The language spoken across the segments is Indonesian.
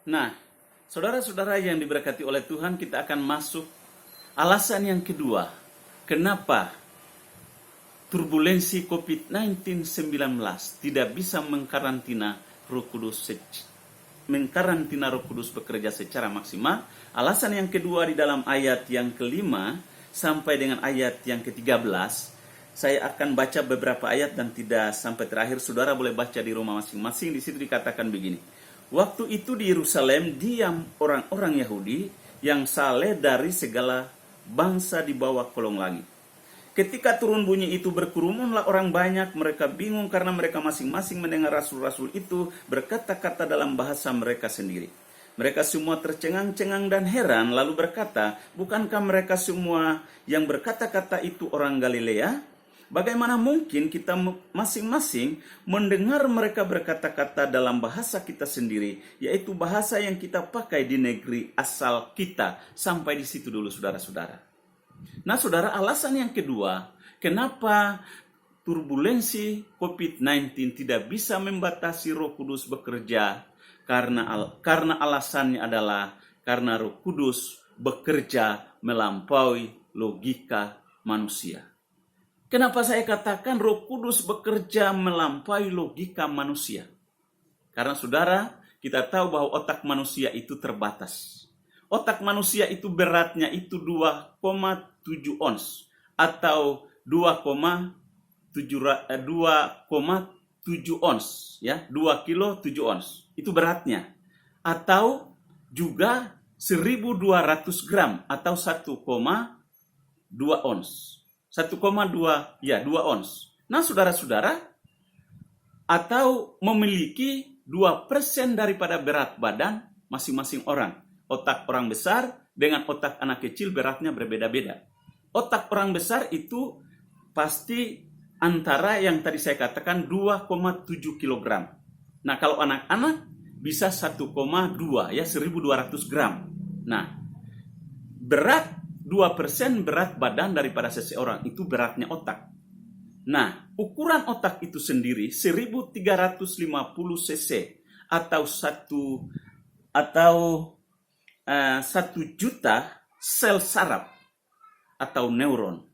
Nah, saudara-saudara yang diberkati oleh Tuhan, kita akan masuk alasan yang kedua. Kenapa turbulensi COVID-19 tidak bisa mengkarantina Roh Kudus bekerja secara maksimal. Alasan yang kedua di dalam ayat yang kelima sampai dengan ayat yang ke-13. Saya akan baca beberapa ayat dan tidak sampai terakhir. Saudara boleh baca di rumah masing-masing. Di situ dikatakan begini. Waktu itu di Yerusalem diam orang-orang Yahudi yang saleh dari segala bangsa di bawah kolong langit. Ketika turun bunyi itu berkerumunlah orang banyak, mereka bingung karena mereka masing-masing mendengar rasul-rasul itu berkata-kata dalam bahasa mereka sendiri. Mereka semua tercengang-cengang dan heran lalu berkata, bukankah mereka semua yang berkata-kata itu orang Galilea? Bagaimana mungkin kita masing-masing mendengar mereka berkata-kata dalam bahasa kita sendiri, yaitu bahasa yang kita pakai di negeri asal kita. Sampai di situ dulu saudara-saudara. Nah saudara, alasan yang kedua, kenapa turbulensi COVID-19 tidak bisa membatasi Roh Kudus bekerja, karena alasannya adalah karena Roh Kudus bekerja melampaui logika manusia. Kenapa saya katakan Roh Kudus bekerja melampaui logika manusia? Karena saudara, kita tahu bahwa otak manusia itu terbatas. Otak manusia itu beratnya itu 2,7 ons atau 2,7 ons, ya, 2 kilo 7 ons. Itu beratnya. Atau juga 1.200 gram atau 1,2 ons. 1,2 ons. Nah, saudara-saudara, atau memiliki 2% daripada berat badan masing-masing orang. Otak orang besar dengan otak anak kecil beratnya berbeda-beda. Otak orang besar itu pasti antara yang tadi saya katakan 2,7 kg. Nah, kalau anak-anak bisa 1,2 ya 1.200 gram. Nah, berat 2% berat badan daripada seseorang itu beratnya otak. Nah, ukuran otak itu sendiri 1.350 cc atau 1 juta sel saraf atau neuron.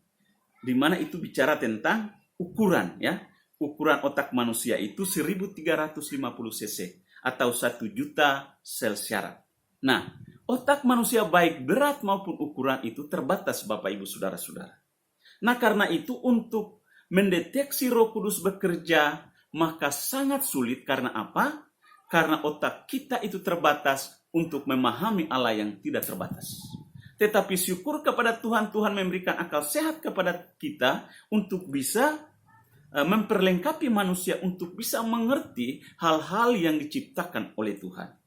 Di mana itu bicara tentang ukuran, ya. Ukuran otak manusia itu 1.350 cc atau 1 juta sel saraf. Nah, otak manusia baik berat maupun ukuran itu terbatas Bapak Ibu Saudara-saudara. Nah karena itu untuk mendeteksi Roh Kudus bekerja maka sangat sulit. Karena apa? Karena otak kita itu terbatas untuk memahami Allah yang tidak terbatas. Tetapi syukur kepada Tuhan, Tuhan memberikan akal sehat kepada kita untuk bisa memperlengkapi manusia untuk bisa mengerti hal-hal yang diciptakan oleh Tuhan.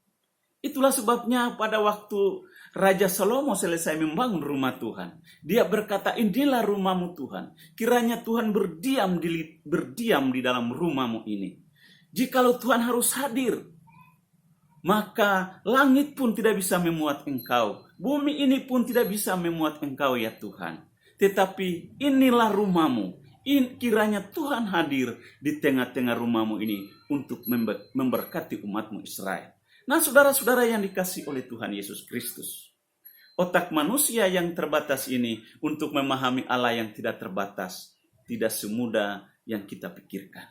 Itulah sebabnya pada waktu Raja Salomo selesai membangun rumah Tuhan, dia berkata, inilah rumahmu Tuhan. Kiranya Tuhan berdiam di dalam rumahmu ini. Jikalau Tuhan harus hadir, maka langit pun tidak bisa memuat engkau. Bumi ini pun tidak bisa memuat engkau ya Tuhan. Tetapi inilah rumahmu. Kiranya Tuhan hadir di tengah-tengah rumahmu ini untuk memberkati umatmu Israel. Nah, saudara-saudara yang dikasihi oleh Tuhan Yesus Kristus, otak manusia yang terbatas ini untuk memahami Allah yang tidak terbatas tidak semudah yang kita pikirkan.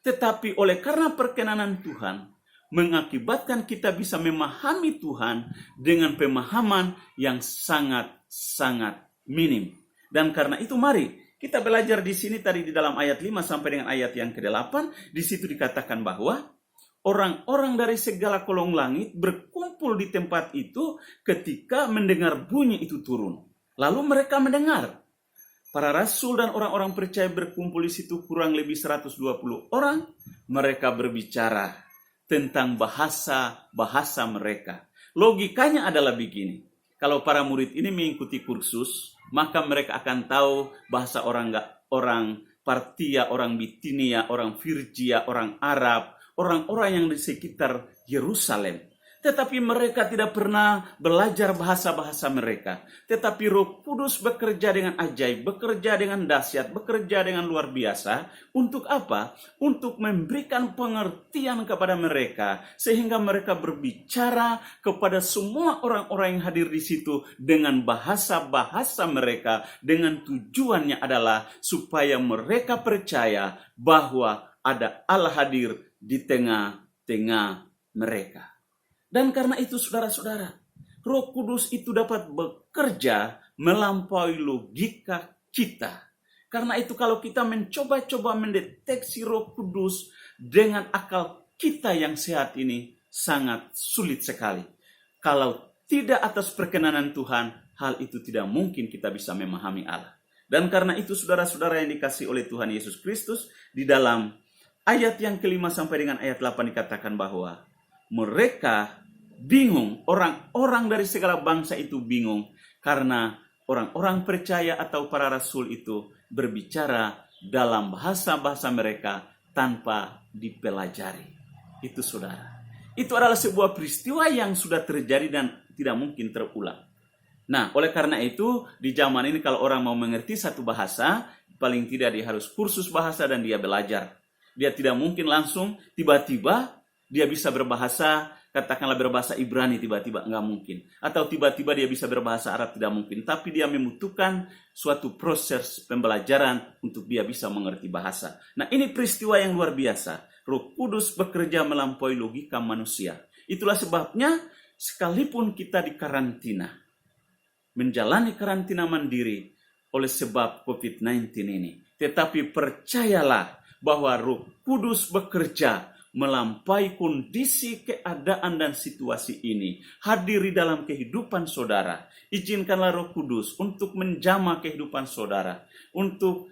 Tetapi oleh karena perkenanan Tuhan mengakibatkan kita bisa memahami Tuhan dengan pemahaman yang sangat-sangat minim. Dan karena itu mari kita belajar di sini tadi di dalam ayat 5 sampai dengan ayat yang ke-8, di situ dikatakan bahwa orang-orang dari segala kolong langit berkumpul di tempat itu ketika mendengar bunyi itu turun. Lalu mereka mendengar. Para rasul dan orang-orang percaya berkumpul di situ kurang lebih 120 orang. Mereka berbicara tentang bahasa mereka. Logikanya adalah begini. Kalau para murid ini mengikuti kursus, maka mereka akan tahu bahasa orang Partia, orang Bitinia, orang Firgia, orang Arab, orang-orang yang di sekitar Yerusalem. Tetapi mereka tidak pernah belajar bahasa-bahasa mereka. Tetapi Roh Kudus bekerja dengan ajaib, bekerja dengan dahsyat, bekerja dengan luar biasa. Untuk apa? Untuk memberikan pengertian kepada mereka. Sehingga mereka berbicara kepada semua orang-orang yang hadir di situ dengan bahasa-bahasa mereka. Dengan tujuannya adalah supaya mereka percaya bahwa ada Allah hadir di tengah-tengah mereka. Dan karena itu saudara-saudara, Roh Kudus itu dapat bekerja melampaui logika kita. Karena itu kalau kita mencoba-coba mendeteksi Roh Kudus dengan akal kita yang sehat ini sangat sulit sekali. Kalau tidak atas perkenanan Tuhan, hal itu tidak mungkin kita bisa memahami Allah. Dan karena itu saudara-saudara yang dikasihi oleh Tuhan Yesus Kristus, di dalam ayat yang kelima sampai dengan ayat 8 dikatakan bahwa mereka bingung, orang-orang dari segala bangsa itu bingung karena orang-orang percaya atau para rasul itu berbicara dalam bahasa-bahasa mereka tanpa dipelajari. Itu saudara. Itu adalah sebuah peristiwa yang sudah terjadi dan tidak mungkin terulang. Nah, oleh karena itu di zaman ini kalau orang mau mengerti satu bahasa, paling tidak dia harus kursus bahasa dan dia belajar. Dia tidak mungkin langsung tiba-tiba dia bisa berbahasa, katakanlah berbahasa Ibrani tiba-tiba, enggak mungkin. Atau tiba-tiba dia bisa berbahasa Arab, tidak mungkin. Tapi dia membutuhkan suatu proses pembelajaran untuk dia bisa mengerti bahasa. Nah, ini peristiwa yang luar biasa. Roh Kudus bekerja melampaui logika manusia. Itulah sebabnya sekalipun kita di karantina, menjalani karantina mandiri oleh sebab COVID-19 ini, tetapi percayalah bahwa Roh Kudus bekerja melampaui kondisi, keadaan, dan situasi ini. Hadiri dalam kehidupan saudara. Izinkanlah Roh Kudus untuk menjamah kehidupan saudara. Untuk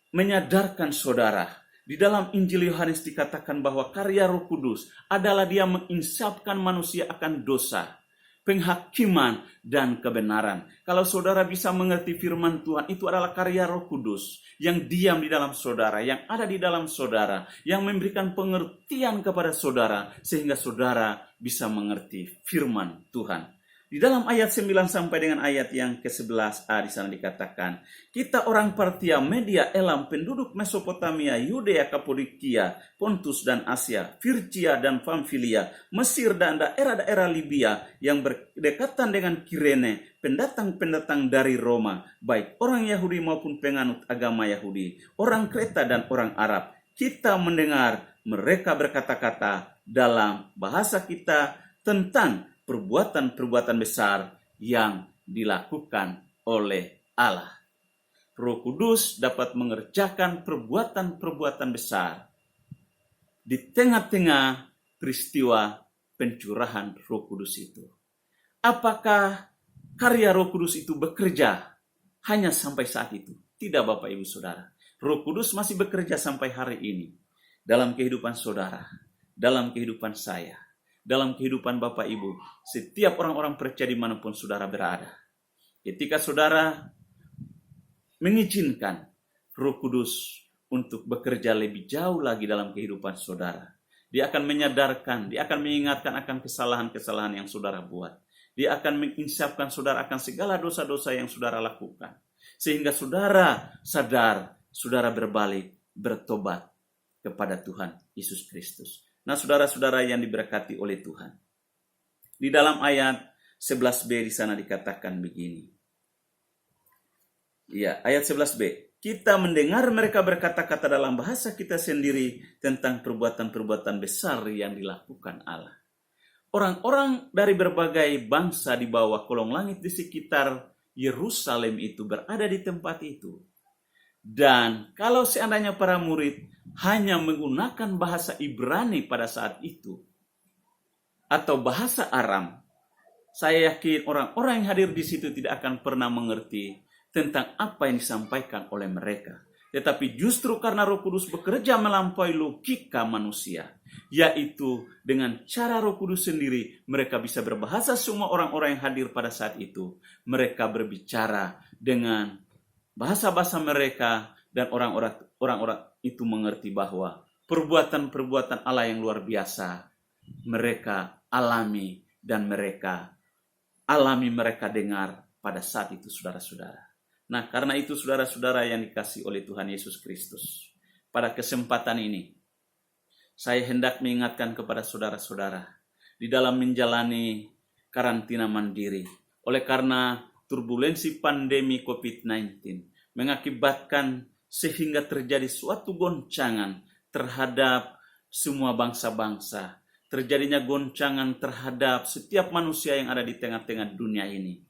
menyadarkan saudara. Di dalam Injil Yohanes dikatakan bahwa karya Roh Kudus adalah dia menginsafkan manusia akan dosa, penghakiman, dan kebenaran. Kalau saudara bisa mengerti firman Tuhan, itu adalah karya Roh Kudus yang diam di dalam saudara, yang ada di dalam saudara, yang memberikan pengertian kepada saudara, sehingga saudara bisa mengerti firman Tuhan. Di dalam ayat 9 sampai dengan ayat yang ke-11a di sana dikatakan, kita orang Partia, Media, Elam, penduduk Mesopotamia, Yudea, Kapadokia, Pontus dan Asia, Firgia dan Pamfilia, Mesir dan daerah-daerah Libya yang berdekatan dengan Kirene, pendatang-pendatang dari Roma, baik orang Yahudi maupun penganut agama Yahudi, orang Kreta dan orang Arab. Kita mendengar mereka berkata-kata dalam bahasa kita tentang perbuatan-perbuatan besar yang dilakukan oleh Allah. Roh Kudus dapat mengerjakan perbuatan-perbuatan besar di tengah-tengah peristiwa pencurahan Roh Kudus itu. Apakah karya Roh Kudus itu bekerja hanya sampai saat itu? Tidak, Bapak Ibu Saudara. Roh Kudus masih bekerja sampai hari ini dalam kehidupan saudara, dalam kehidupan saya, dalam kehidupan Bapak Ibu, setiap orang-orang percaya dimanapun saudara berada. Ketika saudara mengizinkan Roh Kudus untuk bekerja lebih jauh lagi dalam kehidupan saudara, dia akan menyadarkan, dia akan mengingatkan akan kesalahan-kesalahan yang saudara buat. Dia akan menginsafkan saudara akan segala dosa-dosa yang saudara lakukan. Sehingga saudara sadar, saudara berbalik, bertobat kepada Tuhan Yesus Kristus. Nah, saudara-saudara yang diberkati oleh Tuhan. Di dalam ayat 11b di sana dikatakan begini. Ya, ayat 11b. Kita mendengar mereka berkata-kata dalam bahasa kita sendiri tentang perbuatan-perbuatan besar yang dilakukan Allah. Orang-orang dari berbagai bangsa di bawah kolong langit di sekitar Yerusalem itu berada di tempat itu. Dan kalau seandainya para murid hanya menggunakan bahasa Ibrani pada saat itu, atau bahasa Aram, saya yakin orang-orang yang hadir di situ tidak akan pernah mengerti tentang apa yang disampaikan oleh mereka. Tetapi justru karena Roh Kudus bekerja melampaui logika manusia, yaitu dengan cara Roh Kudus sendiri, mereka bisa berbahasa. Semua orang-orang yang hadir pada saat itu, mereka berbicara dengan bahasa-bahasa mereka, dan orang-orang itu mengerti bahwa perbuatan-perbuatan Allah yang luar biasa mereka alami dan mereka dengar pada saat itu, saudara-saudara. Nah, karena itu saudara-saudara yang dikasihi oleh Tuhan Yesus Kristus, pada kesempatan ini saya hendak mengingatkan kepada saudara-saudara di dalam menjalani karantina mandiri oleh karena turbulensi pandemi COVID-19 mengakibatkan sehingga terjadi suatu goncangan terhadap semua bangsa-bangsa, terjadinya goncangan terhadap setiap manusia yang ada di tengah-tengah dunia ini,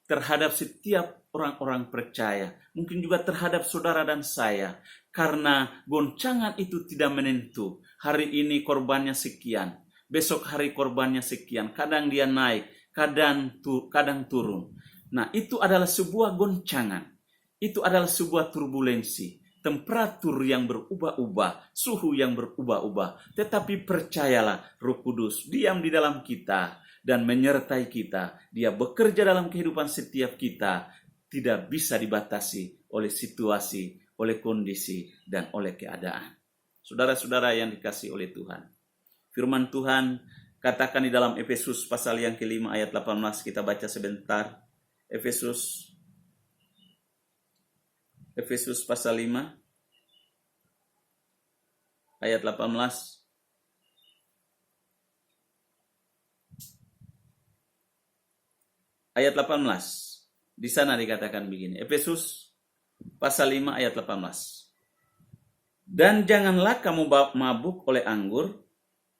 terhadap setiap orang-orang percaya, mungkin juga terhadap saudara dan saya, karena goncangan itu tidak menentu. Hari ini korbannya sekian, besok hari korbannya sekian, kadang dia naik, kadang turun. Nah, itu adalah sebuah goncangan, itu adalah sebuah turbulensi, temperatur yang berubah-ubah, suhu yang berubah-ubah. Tetapi percayalah, Roh Kudus diam di dalam kita dan menyertai kita. Dia bekerja dalam kehidupan setiap kita, tidak bisa dibatasi oleh situasi, oleh kondisi, dan oleh keadaan. Saudara-saudara yang dikasihi oleh Tuhan, firman Tuhan katakan di dalam Efesus pasal yang ke-5 ayat 18, kita baca sebentar. Efesus pasal 5 ayat 18. Ayat 18. Di sana dikatakan begini. Efesus pasal 5 ayat 18. Dan janganlah kamu mabuk oleh anggur,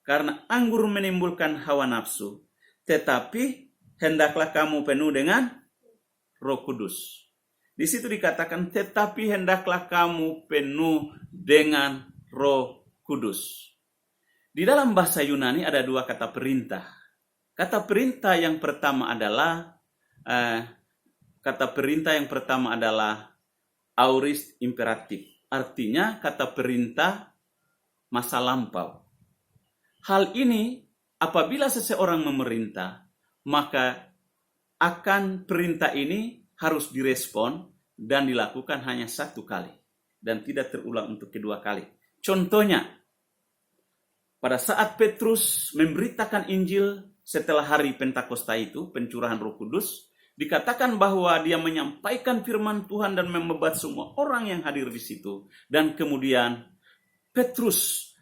karena anggur menimbulkan hawa nafsu, tetapi hendaklah kamu penuh dengan Roh Kudus. Di situ dikatakan, tetapi hendaklah kamu penuh dengan Roh Kudus. Di dalam bahasa Yunani ada dua kata perintah. Kata perintah yang pertama adalah aorist imperatif. Artinya kata perintah masa lampau. Hal ini apabila seseorang memerintah, maka akan perintah ini harus direspon dan dilakukan hanya satu kali dan tidak terulang untuk kedua kali. Contohnya, pada saat Petrus memberitakan Injil setelah hari Pentakosta itu, pencurahan Roh Kudus, dikatakan bahwa dia menyampaikan firman Tuhan dan membebat semua orang yang hadir di situ. Dan kemudian Petrus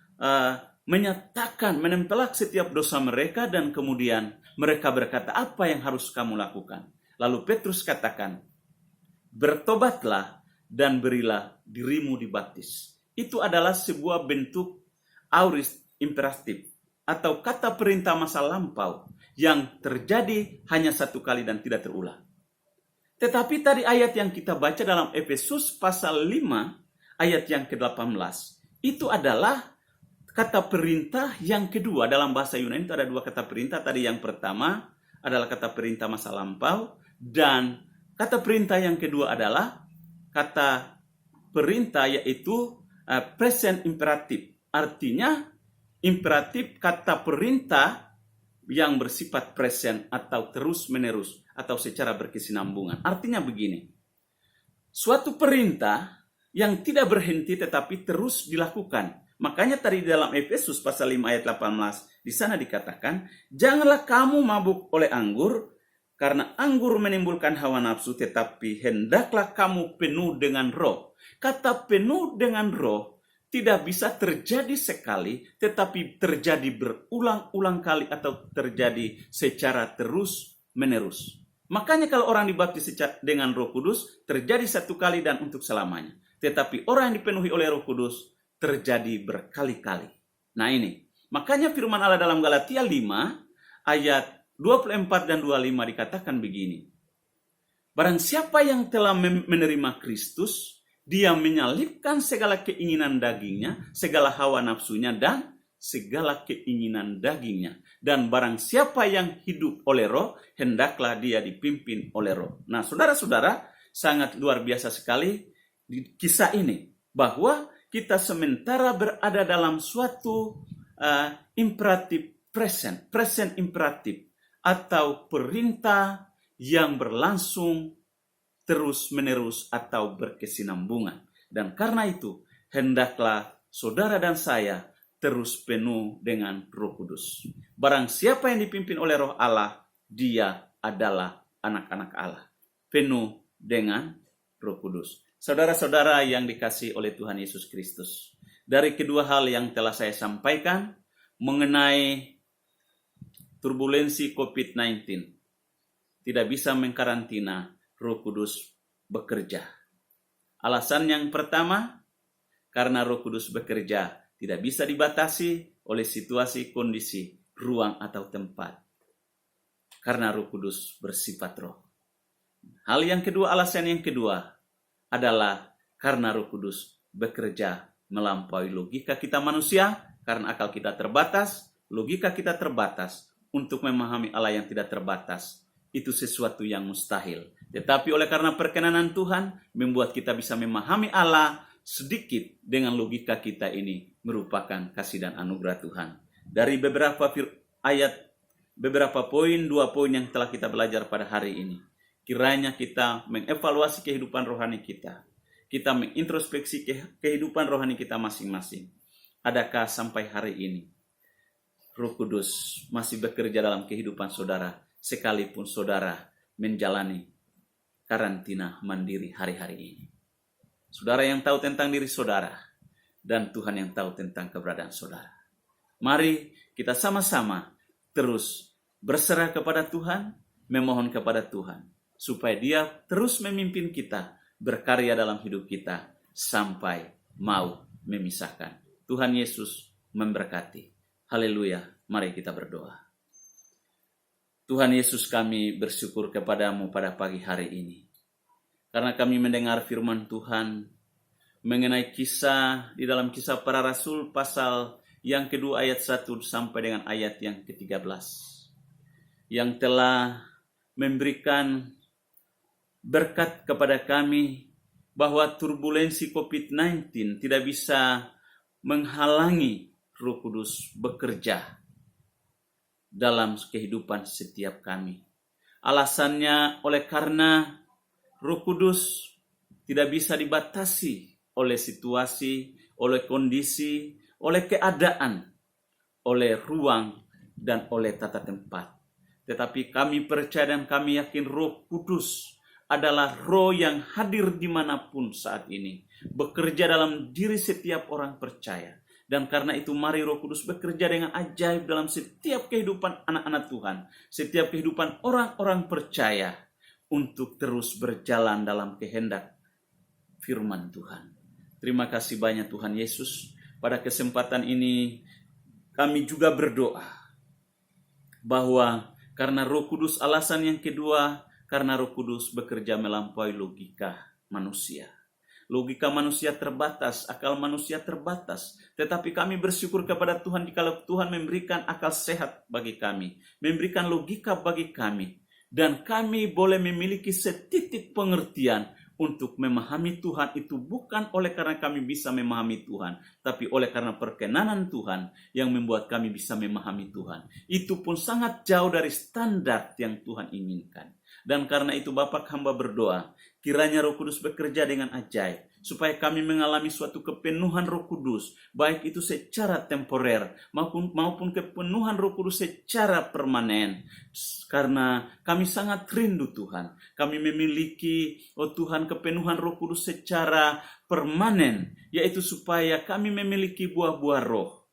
menyatakan, menempelak setiap dosa mereka, dan kemudian mereka berkata, apa yang harus kamu lakukan? Lalu Petrus katakan, bertobatlah dan berilah dirimu dibaptis. Itu adalah sebuah bentuk aorist imperatif atau kata perintah masa lampau yang terjadi hanya satu kali dan tidak terulang. Tetapi tadi ayat yang kita baca dalam Efesus pasal 5 ayat yang ke-18, itu adalah kata perintah yang kedua. Dalam bahasa Yunani itu ada dua kata perintah. Tadi yang pertama adalah kata perintah masa lampau, dan kata perintah yang kedua adalah kata perintah yaitu present imperatif. Artinya imperatif kata perintah yang bersifat present atau terus menerus atau secara berkesinambungan. Artinya begini, suatu perintah yang tidak berhenti tetapi terus dilakukan. Makanya tadi dalam Efesus pasal 5 ayat 18 di sana dikatakan, janganlah kamu mabuk oleh anggur, karena anggur menimbulkan hawa nafsu, tetapi hendaklah kamu penuh dengan Roh. Kata penuh dengan Roh tidak bisa terjadi sekali, tetapi terjadi berulang-ulang kali atau terjadi secara terus menerus. Makanya kalau orang dibaptis dengan Roh Kudus terjadi satu kali dan untuk selamanya. Tetapi orang yang dipenuhi oleh Roh Kudus terjadi berkali-kali. Nah ini, makanya firman Allah dalam Galatia 5 ayat 24 dan 25 dikatakan begini. Barang siapa yang telah menerima Kristus, dia menyalibkan segala keinginan dagingnya, segala hawa nafsunya, dan segala keinginan dagingnya. Dan barang siapa yang hidup oleh Roh, hendaklah dia dipimpin oleh Roh. Nah, saudara-saudara, sangat luar biasa sekali di kisah ini, bahwa kita sementara berada dalam suatu imperatif present imperatif, atau perintah yang berlangsung terus-menerus atau berkesinambungan. Dan karena itu, hendaklah saudara dan saya terus penuh dengan Roh Kudus. Barang siapa yang dipimpin oleh Roh Allah, dia adalah anak-anak Allah, penuh dengan Roh Kudus. Saudara-saudara yang dikasihi oleh Tuhan Yesus Kristus, dari kedua hal yang telah saya sampaikan mengenai turbulensi COVID-19, tidak bisa mengkarantina, Roh Kudus bekerja. Alasan yang pertama, karena Roh Kudus bekerja tidak bisa dibatasi oleh situasi, kondisi, ruang atau tempat. Karena Roh Kudus bersifat roh. Hal yang kedua, alasan yang kedua adalah karena Roh Kudus bekerja melampaui logika kita manusia, karena akal kita terbatas, logika kita terbatas. Untuk memahami Allah yang tidak terbatas, itu sesuatu yang mustahil. Tetapi oleh karena perkenanan Tuhan, membuat kita bisa memahami Allah sedikit dengan logika kita ini merupakan kasih dan anugerah Tuhan. Dari beberapa ayat, beberapa poin, 2 poin yang telah kita belajar pada hari ini, kiranya kita mengevaluasi kehidupan rohani kita. Kita mengintrospeksi kehidupan rohani kita masing-masing. Adakah sampai hari ini Roh Kudus masih bekerja dalam kehidupan saudara, sekalipun saudara menjalani karantina mandiri hari-hari ini? Saudara yang tahu tentang diri saudara, dan Tuhan yang tahu tentang keberadaan saudara. Mari kita sama-sama terus berserah kepada Tuhan, memohon kepada Tuhan, supaya Dia terus memimpin kita, berkarya dalam hidup kita, sampai mau memisahkan. Tuhan Yesus memberkati. Haleluya, mari kita berdoa. Tuhan Yesus, kami bersyukur kepadamu pada pagi hari ini. Karena kami mendengar firman Tuhan mengenai kisah di dalam Kisah Para Rasul pasal yang kedua ayat 1 sampai dengan ayat yang ke-13. Yang telah memberikan berkat kepada kami bahwa turbulensi COVID-19 tidak bisa menghalangi Roh Kudus bekerja dalam kehidupan setiap kami. Alasannya oleh karena Roh Kudus tidak bisa dibatasi oleh situasi, oleh kondisi, oleh keadaan, oleh ruang, dan oleh tata tempat. Tetapi kami percaya dan kami yakin Roh Kudus adalah roh yang hadir dimanapun saat ini, bekerja dalam diri setiap orang percaya. Dan karena itu mari Roh Kudus bekerja dengan ajaib dalam setiap kehidupan anak-anak Tuhan, setiap kehidupan orang-orang percaya, untuk terus berjalan dalam kehendak firman Tuhan. Terima kasih banyak Tuhan Yesus. Pada kesempatan ini kami juga berdoa bahwa karena Roh Kudus, alasan yang kedua, karena Roh Kudus bekerja melampaui logika manusia. Logika manusia terbatas, akal manusia terbatas. Tetapi kami bersyukur kepada Tuhan jika Tuhan memberikan akal sehat bagi kami, memberikan logika bagi kami, dan kami boleh memiliki setitik pengertian untuk memahami Tuhan itu bukan oleh karena kami bisa memahami Tuhan, tapi oleh karena perkenanan Tuhan yang membuat kami bisa memahami Tuhan. Itu pun sangat jauh dari standar yang Tuhan inginkan. Dan karena itu Bapak hamba berdoa, kiranya Roh Kudus bekerja dengan ajaib, supaya kami mengalami suatu kepenuhan Roh Kudus, baik itu secara temporer maupun kepenuhan Roh Kudus secara permanen. Karena kami sangat rindu Tuhan, kami memiliki, oh Tuhan, kepenuhan Roh Kudus secara permanen, yaitu supaya kami memiliki buah-buah roh,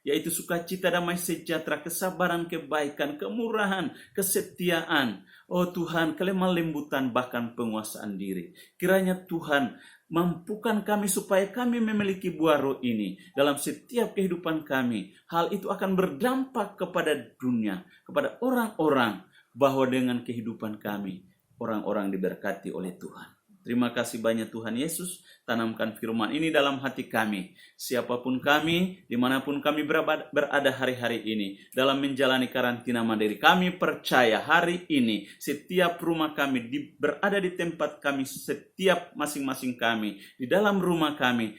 yaitu sukacita, damai sejahtera, kesabaran, kebaikan, kemurahan, kesetiaan, oh Tuhan, kelemah lembutan, bahkan penguasaan diri. Kiranya Tuhan mampukan kami supaya kami memiliki buah roh ini dalam setiap kehidupan kami. Hal itu akan berdampak kepada dunia, kepada orang-orang, bahwa dengan kehidupan kami, orang-orang diberkati oleh Tuhan. Terima kasih banyak Tuhan Yesus, tanamkan firman ini dalam hati kami. Siapapun kami, dimanapun kami berada hari-hari ini, dalam menjalani karantina mandiri, kami percaya hari ini, setiap rumah kami berada di tempat kami, setiap masing-masing kami, di dalam rumah kami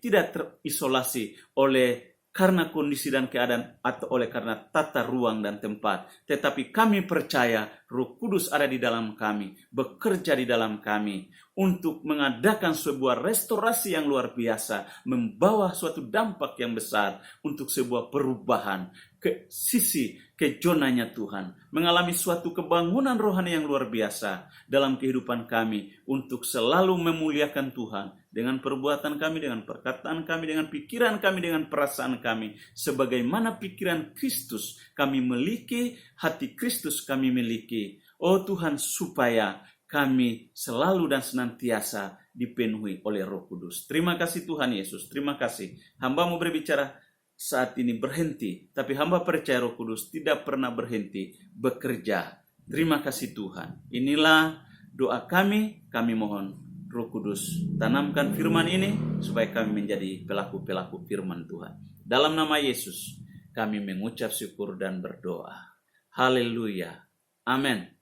tidak terisolasi oleh karena kondisi dan keadaan atau oleh karena tata ruang dan tempat. Tetapi kami percaya Roh Kudus ada di dalam kami, bekerja di dalam kami untuk mengadakan sebuah restorasi yang luar biasa, membawa suatu dampak yang besar untuk sebuah perubahan ke sisi kejonanya Tuhan, mengalami suatu kebangunan rohani yang luar biasa dalam kehidupan kami untuk selalu memuliakan Tuhan dengan perbuatan kami, dengan perkataan kami, dengan pikiran kami, dengan perasaan kami, sebagaimana pikiran Kristus kami miliki, hati Kristus kami miliki. Oh Tuhan, supaya kami selalu dan senantiasa dipenuhi oleh Roh Kudus. Terima kasih Tuhan Yesus, terima kasih. Hamba mau berbicara saat ini berhenti, tapi hamba percaya Roh Kudus tidak pernah berhenti bekerja. Terima kasih Tuhan. Inilah doa kami mohon Roh Kudus tanamkan firman ini supaya kami menjadi pelaku-pelaku firman Tuhan. Dalam nama Yesus kami mengucap syukur dan berdoa. Haleluya. Amin.